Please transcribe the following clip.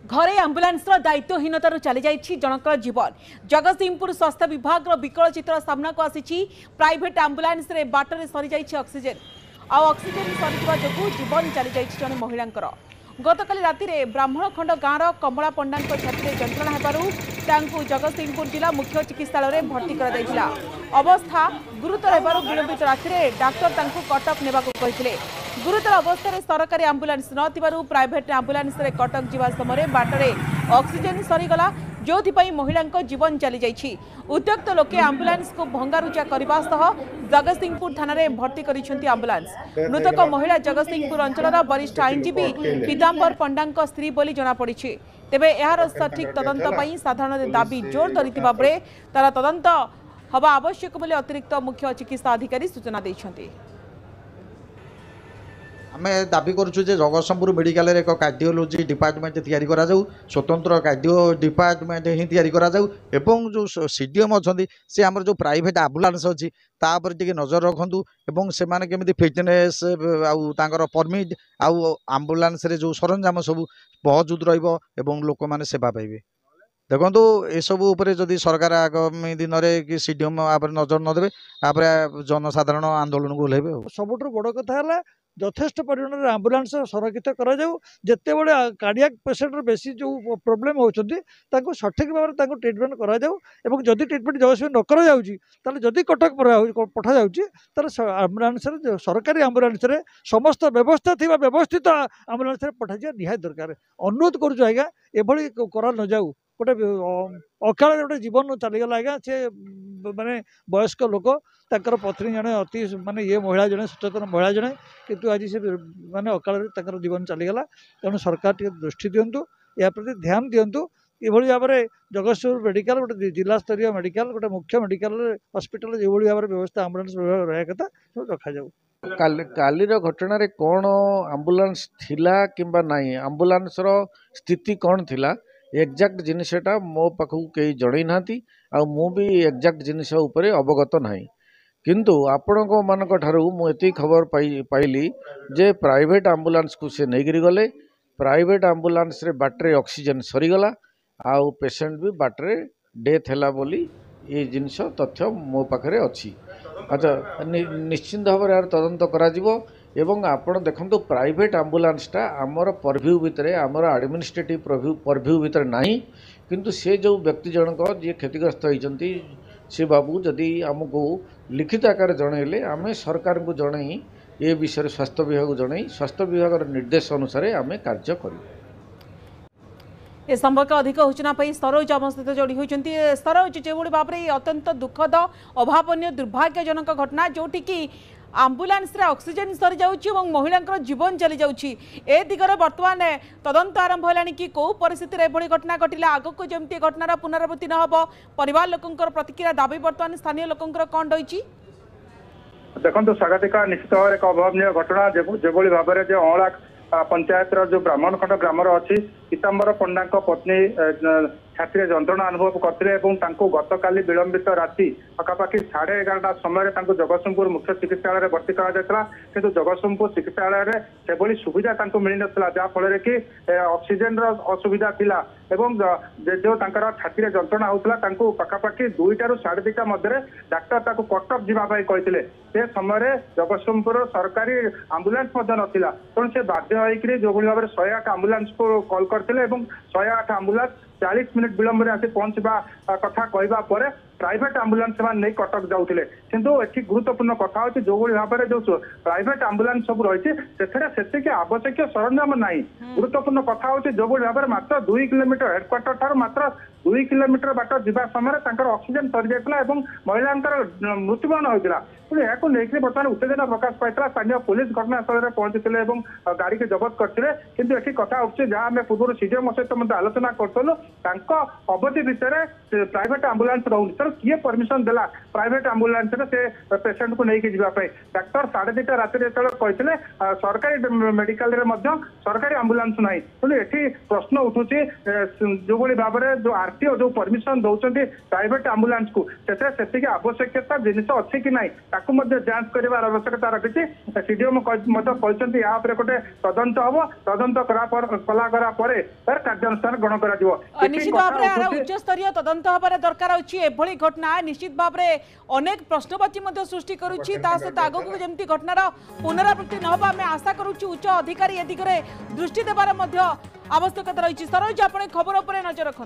घरे आंबुलांस दायित्वहीनतार चली जाइछि जनकर जीवन। जगतसिंहपुर स्वास्थ्य विभाग विकल चित्र सामना को आसी। प्राइवेट आंबुलांस रे बाटर सरी जाइछि ऑक्सीजन ऑक्सीजन सरीवा जो जीवन चली जाइछि जने महिलांकर। गतकाली राति में ब्राह्मणखंड गाँव कमला पंडा छाती जंत्रणा होबारु जगतसिंहपुर जिला मुख्य चिकित्सालय में भर्ती कर अवस्था गुरुतर होबारु विलंबित राति में डाक्तर कटक नेबाकू कहिथिले। गुरुतर अवस्था सरकारी आंबुलांस नथिबारु प्राइवेट आंबुलांस रे कटक जीवा समय बाटरे ऑक्सीजन सरीगला जो महिला जीवन चली जाइछि। उद्यक्त लोके आंबुलांस को भंगारुजा करने सह जगतसिंहपुर थाना रे भर्ती करिसेंति आंबुलांस। मृतक महिला जगतसिंहपुर अंचल वरिष्ठ आईनजीवी पीतांबर पंडा स्त्री बोली जना पड़ी। तेबे यार सठिक तदंत पई साधारण दाबी जोर धरिथिबा बेले तार तदंत हवा आवश्यक बोली अतिरिक्त मुख्य चिकित्सा अधिकारी सूचना दैछंती। आमे दाबी करूँ जे जगतसिंहपुर मेडिकल एक कार्डियोलोजी डिपार्टमेंट तैयारी करा जाऊ, स्वतंत्र कार्डियो डिपार्टमेंट ही तैयारी करा जाऊ एवं जो सीडीएम अच्छा से आमर जो प्राइवेट आंबुलांस अच्छी तापर टिके नजर रखु एवं से माने केमिति फिटनेस आउ तांकर परमिट आउ आंबुलांस रे जो सरंजाम सब मौजूद रहिबो एवं लोक माने सेवा पाइबे। देखो ये सब जदि सरकार आगामी दिन में कि सीडीएम नजर नदेवे जनसाधारण आंदोलन को ओह्लैबे। सबुठ बड़ कथा है यथेष्ट परिमाण में आंबुलांस संरक्षित करते कार्डियाक पेसेंट बेसी जो प्रोब्लेम होती सठिक भाव में ट्रिटमेंट कराऊ। जदि ट्रिटमेंट जगह न कर कटक पठा जाऊँगी आंबुलांस सरकारी आंबुलांस समस्त व्यवस्था थी व्यवस्थित आंबुलांस पठा निहाती दरकार। अनुरोध करुँ आज्ञा एभली करा न जाऊ। गोटे अकाल गोटे जीवन चलीगला आज्ञा सी माने वयस्क लोक ताकर पत्नी जड़े अति माने ये महिला जड़े सचेतन महिला जड़े किंतु आज से माने अकाल जीवन चलीगला। तेणु सरकार टी दृष्टि दिंतु या प्रति ध्यान दिंतु। ये भाव में जगतसिंहपुर मेडिकल गोटे जिला स्तरीय मेडिकल गोटे मुख्य मेडिकल हॉस्पिटल जो भाव में व्यवस्था आंबुलांस रहा कथा रखा जाऊ। कालीर घटना कौन आंबुलांस थिला किंबा नहीं आंबुलांस स्थिति कौन थिला एक्जाक्ट जिनसटा मो पाखु कई जड़ई ना मु भी एक्जाक्ट जिनस अवगत ना किंतु आपण मानक ठारू मुझे खबर पाइली जे प्राइवेट आंबुलांस को से नहीं गले। प्राइवेट आंबुलांस रे बाटरे ऑक्सीजन सरीगला आउ पेशेंट भी बाटरे डेथ है बोली ये जिनस तथ्य मो पाखे अच्छी। अच्छा निश्चिंत भाव में यार तदंत करा एवं आपण देखो प्राइवेट आंबुलांसटा आमर परभ्यू भितर आमर एडमिनिस्ट्रेटिव परभ्यू भितर नहीं किंतु से जो व्यक्ति जनक जी क्षतिग्रस्त होती से बाबू जदि आमको लिखित आकार जनइले आम सरकार को जनई ये विषय स्वास्थ्य विभाग जनई स्वास्थ्य विभाग निर्देश अनुसार आम कार्य करूँ। ए संपर्क अधिक सूचना सरोज आम सहित जोड़ी होती। सरोज जो भाव में अत्यंत दुखद अभावन दुर्भाग्यजनक घटना जोटि कि आंबुलांस रे ऑक्सीजन सरी जाउछि और महिला जीवन चली जाउछि ए दिगरे वर्तमान तदंत आरंभ होलानी कि को परिस्थिति रे एभली घटना घटिला आगो को जेमती घटनार पुनरावृत्ति न होबो परिवार लोकंकर प्रतिक्रिया दाबी वर्तमान स्थानीय लोकंकर कोन रहिछि। देखो स्वागतिका निश्चित भाव एक अभावनीय घटना जो भाव में जो अला पंचायत जो ब्राह्मणखंड ग्राम अच्छी पीतांबर पंडा पत्नी छाती जंत्रणा अनुभव करते गत काली विलंबित राति पखापाखि 11:30 समय जगतसिंहपुर मुख्य चिकित्सालय भर्ती करा किंतु जगतसिंहपुर चिकित्सालय से सुविधा मिल ना जहाँफल कि ऑक्सीजन असुविधा थिला एवं जो छाती जंत्रणा होता पखापाखि 2टारू 2:30 मध्य डाक्तर कटक जावाई कहते से समय जगतसिंहपुर सरकारी आंबुलांस नाला तेणु से बाध्य होकर जो भाव में 108 आंबुलांस को कॉल करते 108 आंबुलांस 40 मिनिट विलंब में आसी पहुंचवा कथा कहवा पर प्राइवेट आंबुलांस नहीं कटक जाऊे किंतु ये गुरुत्वपूर्ण कथा होची जो भाव में जो प्राइवेट आंबुलांस सब रही से आवश्यक सरंजाम ना गुरुत्वपूर्ण कथा होची जो भाव में मात्र 2 किलोमीटर हेडक्वार्टर ठार मात्र 2 किलोमीटर बाट जा समय ऑक्सीजन सरी जाता महिला मृत्युवरण होता तेणु यहाँ लेकिन बर्तमान उत्तेजना प्रकाश पाई स्थानीय पुलिस घटनास्थल में पहुंची गाड़ी के जबत करते किंतु ये कथा हो जहाँ आम पूर्व सीडीएम सहित आलोचना करूँ अवधि भितर प्राइवेट आंबुलांस रोनी तेणु किए परमिशन देला प्राइवेट आंबुलांस से पेसेंट को लेकिन जावाई डाक्तर 2:30 राति कहते सरकारी मेडिकल सरकारी आंबुलांस ना तेणु ये प्रश्न उठुची जो भाव में जो आरटीओ जो परमिशन दौरान प्राइवेट आंबुलांस को से आवश्यकता जिन अच्छी कि ना जांच कर आवश्यकता रखी सीडीएम कहते या गोटे तदंत हम तदंत कला तार कार्यानुष्ठान ग्रहण कर निश्चित भाव में उच्च स्तरीय तदंत हबार दरकार अच्छी एभली घटना निश्चित भाव में अनेक प्रश्नवाची सृष्टि करुच्ची सहित आगक जमी घटनार पुनरावृत्ति न आम आशा करुच्ची उच्च अधिकारी ए दिगरे दृष्टि देवार आवश्यकता रही। सरोज आप खबर उपर नजर रखु।